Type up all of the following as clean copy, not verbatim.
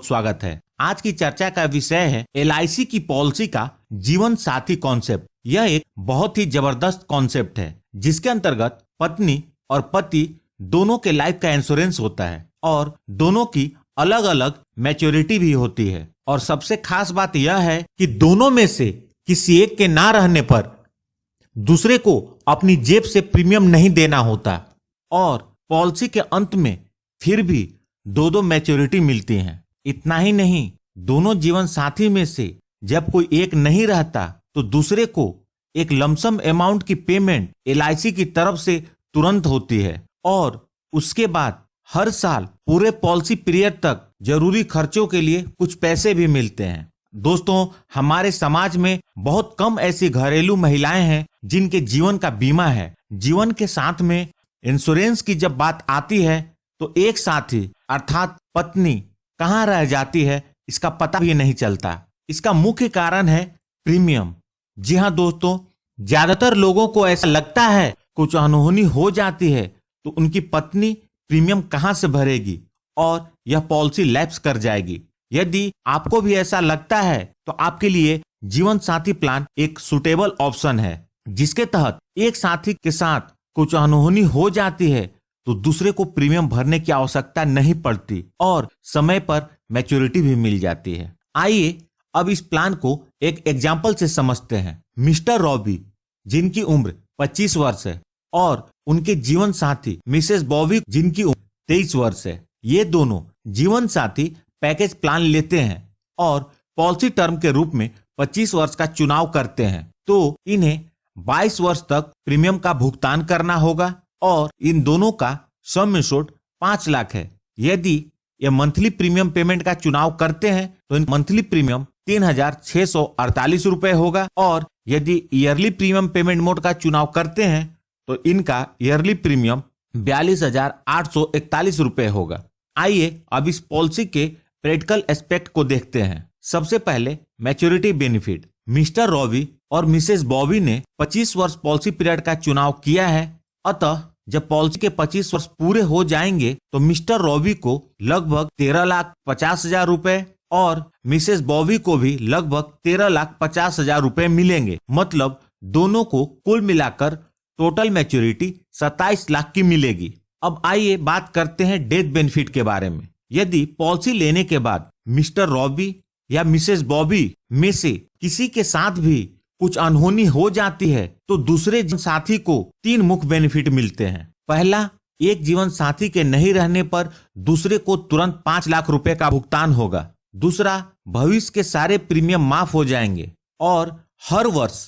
स्वागत है। आज की चर्चा का विषय है LIC की पॉलिसी का जीवन साथी कॉन्सेप्ट। यह एक बहुत ही जबरदस्त कॉन्सेप्ट है जिसके अंतर्गत पत्नी और पति दोनों के लाइफ का इंश्योरेंस होता है और दोनों की अलग अलग मैच्योरिटी भी होती है। और सबसे खास बात यह है कि दोनों में से किसी एक के ना रहने पर दूसरे को अपनी जेब से प्रीमियम नहीं देना होता और पॉलिसी के अंत में फिर भी दो मैच्योरिटी मिलती हैं। इतना ही नहीं, दोनों जीवन साथी में से जब कोई एक नहीं रहता तो दूसरे को एक लमसम अमाउंट की पेमेंट LIC की तरफ से तुरंत होती है और उसके बाद हर साल पूरे पॉलिसी पीरियड तक जरूरी खर्चों के लिए कुछ पैसे भी मिलते हैं। दोस्तों, हमारे समाज में बहुत कम ऐसी घरेलू महिलाएं हैं जिनके जीवन का बीमा है। जीवन के साथ में इंश्योरेंस की जब बात आती है तो एक साथी अर्थात पत्नी कहाँ रह जाती है इसका पता भी नहीं चलता। इसका मुख्य कारण है प्रीमियम। जी हाँ दोस्तों, ज्यादातर लोगों को ऐसा लगता है कुछ अनहोनी हो जाती है तो उनकी पत्नी प्रीमियम कहाँ से भरेगी और यह पॉलिसी लैप्स कर जाएगी। यदि आपको भी ऐसा लगता है तो आपके लिए जीवन साथी प्लान एक सुटेबल ऑप्शन है, जिसके तहत एक साथी के साथ कुछ अनहोनी हो जाती है तो दूसरे को प्रीमियम भरने की आवश्यकता नहीं पड़ती और समय पर मैच्योरिटी भी मिल जाती है। आइए अब इस प्लान को एक एग्जाम्पल से समझते हैं। मिस्टर रॉबी, जिनकी उम्र 25 वर्ष है, और उनके जीवन साथी मिसेस बॉबी, जिनकी उम्र 23 वर्ष है, ये दोनों जीवन साथी पैकेज प्लान लेते हैं और पॉलिसी टर्म के रूप में 25 वर्ष का चुनाव करते हैं। तो इन्हें 22 वर्ष तक प्रीमियम का भुगतान करना होगा और इन दोनों का सम एश्योर्ड 5 लाख है। यदि ये मंथली प्रीमियम पेमेंट का चुनाव करते हैं तो इन मंथली प्रीमियम 3,648 रुपए होगा और यदि ईयरली प्रीमियम पेमेंट मोड का चुनाव करते हैं तो इनका ईयरली प्रीमियम 42,841 रुपए होगा। आइए अब इस पॉलिसी के प्रैक्टिकल एस्पेक्ट को देखते हैं। सबसे पहले मैच्योरिटी बेनिफिट। मिस्टर रॉबी और मिसेस बॉबी ने 25 वर्ष पॉलिसी पीरियड का चुनाव किया है, अतः जब पॉलिसी के 25 वर्ष पूरे हो जाएंगे तो मिस्टर रॉबी को लगभग 13,50,000 रुपए और मिसेस बॉबी को भी लगभग 13,50,000 रुपए मिलेंगे। मतलब दोनों को कुल मिलाकर टोटल मैच्योरिटी 27 लाख की मिलेगी। अब आइए बात करते हैं डेथ बेनिफिट के बारे में। यदि पॉलिसी लेने के बाद मिस्टर रॉबी या मिसेस बॉबी में से किसी के साथ भी कुछ अनहोनी हो जाती है तो दूसरे साथी को 3 मुख्य बेनिफिट मिलते हैं। पहला, एक जीवन साथी के नहीं रहने पर दूसरे को तुरंत 5 लाख रुपए का भुगतान होगा। दूसरा, भविष्य के सारे प्रीमियम माफ हो जाएंगे और हर वर्ष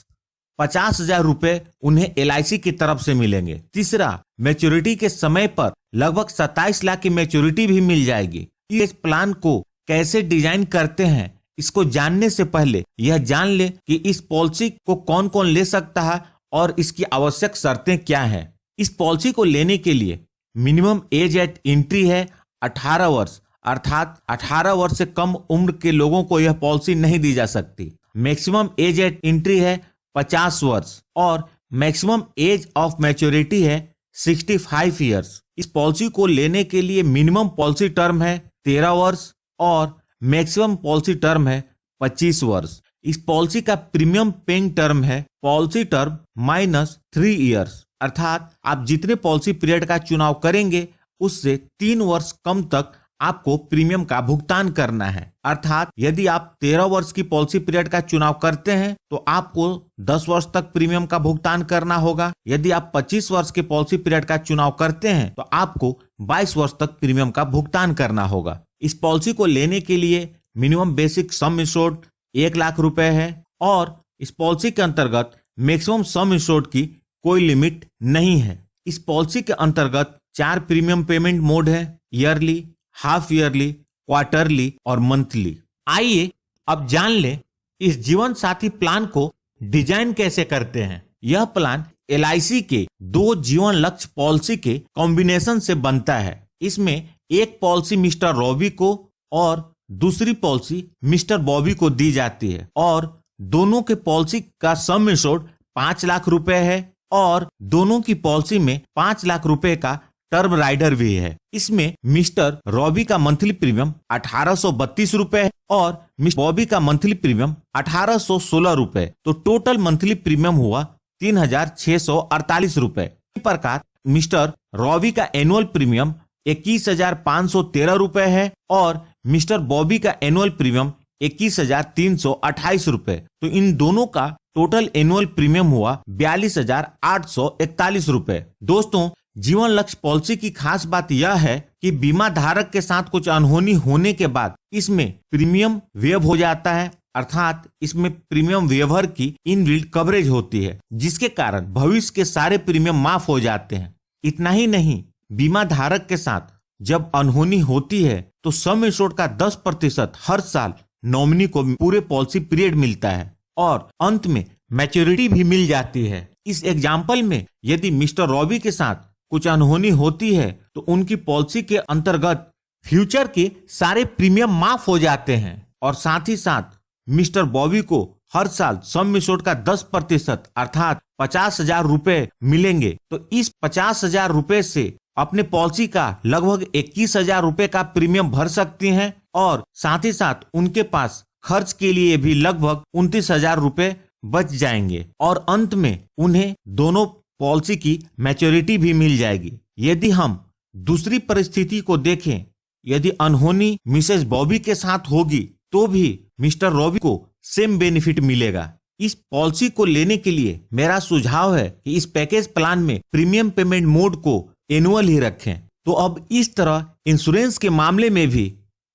50,000 रुपए उन्हें LIC की तरफ से मिलेंगे। तीसरा, मैच्योरिटी के समय पर लगभग 27 लाख की मैच्योरिटी भी मिल जाएगी। इस प्लान को कैसे डिजाइन करते हैं इसको जानने से पहले यह जान ले कि इस पॉलिसी को कौन कौन ले सकता है और इसकी आवश्यक शर्तें क्या हैं। इस पॉलिसी को लेने के लिए मिनिमम एज एट एंट्री है 18 वर्ष, अर्थात 18 वर्ष से कम उम्र के लोगों को यह पॉलिसी नहीं दी जा सकती। मैक्सिमम एज एट एंट्री है 50 वर्ष और मैक्सिमम एज ऑफ मैच्योरिटी है 65 ईयर्स। इस पॉलिसी को लेने के लिए मिनिमम पॉलिसी टर्म है 13 वर्ष और मैक्सिमम पॉलिसी टर्म है 25 वर्ष। इस पॉलिसी का प्रीमियम पेइंग टर्म है पॉलिसी टर्म -3 ईयर्स, अर्थात आप जितने पॉलिसी पीरियड का चुनाव करेंगे उससे 3 वर्ष कम तक आपको प्रीमियम का भुगतान करना है। अर्थात यदि आप 13 वर्ष की पॉलिसी पीरियड का चुनाव करते हैं तो आपको 10 वर्ष तक प्रीमियम का भुगतान करना होगा। यदि आप 25 वर्ष के पॉलिसी पीरियड का चुनाव करते हैं तो आपको 22 वर्ष तक प्रीमियम का भुगतान करना होगा। इस पॉलिसी को लेने के लिए minimum basic sum assured 1 lakh रुपए है और इस पॉलिसी के अंतर्गत मैक्सिमम सम एश्योर्ड की कोई लिमिट नहीं है। इस पॉलिसी के अंतर्गत 4 प्रीमियम पेमेंट मोड है, ईयरली, हाफ ईयरली, क्वार्टरली और मंथली। आइए अब जान ले इस जीवन साथी प्लान को डिजाइन कैसे करते हैं। यह प्लान LIC के 2 जीवन लक्ष्य पॉलिसी के कॉम्बिनेशन से बनता है। इसमें एक पॉलिसी मिस्टर रॉबी को और दूसरी पॉलिसी मिस्टर बॉबी को दी जाती है और दोनों के पॉलिसी का सम एश्योर्ड 5 लाख रुपए है और दोनों की पॉलिसी में 5 लाख रुपए का टर्म राइडर भी है। इसमें मिस्टर रॉबी का मंथली प्रीमियम 1832 रुपए है और मिस्टर बॉबी का मंथली प्रीमियम 1816 रुपए। तो टोटल मंथली प्रीमियम हुआ 3648 रुपए। इस प्रकार मिस्टर रॉबी का एनुअल प्रीमियम 21,513 रुपए है और मिस्टर बॉबी का एनुअल प्रीमियम 21,328 रुपए। तो इन दोनों का टोटल एनुअल प्रीमियम हुआ 42,841 रुपए। दोस्तों, जीवन लक्ष्य पॉलिसी की खास बात यह है कि बीमा धारक के साथ कुछ अनहोनी होने के बाद इसमें प्रीमियम वेव हो जाता है, अर्थात इसमें प्रीमियम वेवर की इनबिल्ट कवरेज होती है, जिसके कारण भविष्य के सारे प्रीमियम माफ हो जाते हैं। इतना ही नहीं, बीमा धारक के साथ जब अनहोनी होती है तो सम एश्योर्ड का 10% हर साल नॉमिनी को पूरे पॉलिसी पीरियड मिलता है और अंत में मैच्योरिटी भी मिल जाती है। इस एग्जाम्पल में यदि मिस्टर रॉबी के साथ कुछ अनहोनी होती है तो उनकी पॉलिसी के अंतर्गत फ्यूचर के सारे प्रीमियम माफ हो जाते हैं और साथ ही साथ मिस्टर बॉबी को हर साल सम एश्योर्ड का 10% अर्थात 50,000 रुपए मिलेंगे। तो इस 50,000 रुपए से अपने पॉलिसी का लगभग 21,000 रुपए का प्रीमियम भर सकती हैं और साथ ही साथ उनके पास खर्च के लिए भी लगभग 29,000 रुपए बच जाएंगे और अंत में उन्हें दोनों पॉलिसी की मैच्योरिटी भी मिल जाएगी। यदि हम दूसरी परिस्थिति को देखें, यदि अनहोनी मिसेस बॉबी के साथ होगी तो भी मिस्टर रॉबी को सेम बेनिफिट मिलेगा। इस पॉलिसी को लेने के लिए मेरा सुझाव है कि इस पैकेज प्लान में प्रीमियम पेमेंट मोड को एनुअल ही रखें। तो अब इस तरह इंश्योरेंस के मामले में भी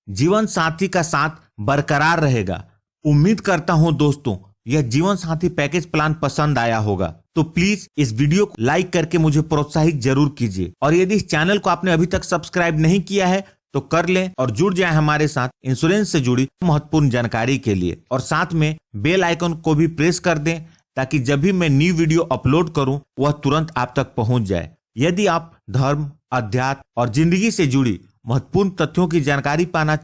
जीवन साथी का साथ बरकरार रहेगा। उम्मीद करता हूं दोस्तों यह जीवन साथी पैकेज प्लान पसंद आया होगा। तो प्लीज इस वीडियो को लाइक करके मुझे प्रोत्साहित जरूर कीजिए और यदि इस चैनल को आपने अभी तक सब्सक्राइब नहीं किया है तो कर लें और जुड़ जाएं हमारे साथ इंश्योरेंस से जुड़ी महत्वपूर्ण जानकारी के लिए और साथ में बेल आइकन को भी प्रेस कर दें ताकि जब भी मैं न्यू वीडियो अपलोड करूं वह तुरंत आप तक पहुंच जाए। यदि आप धर्म, अध्यात्म और जिंदगी से जुड़ी महत्वपूर्ण तथ्यों की जानकारी पाना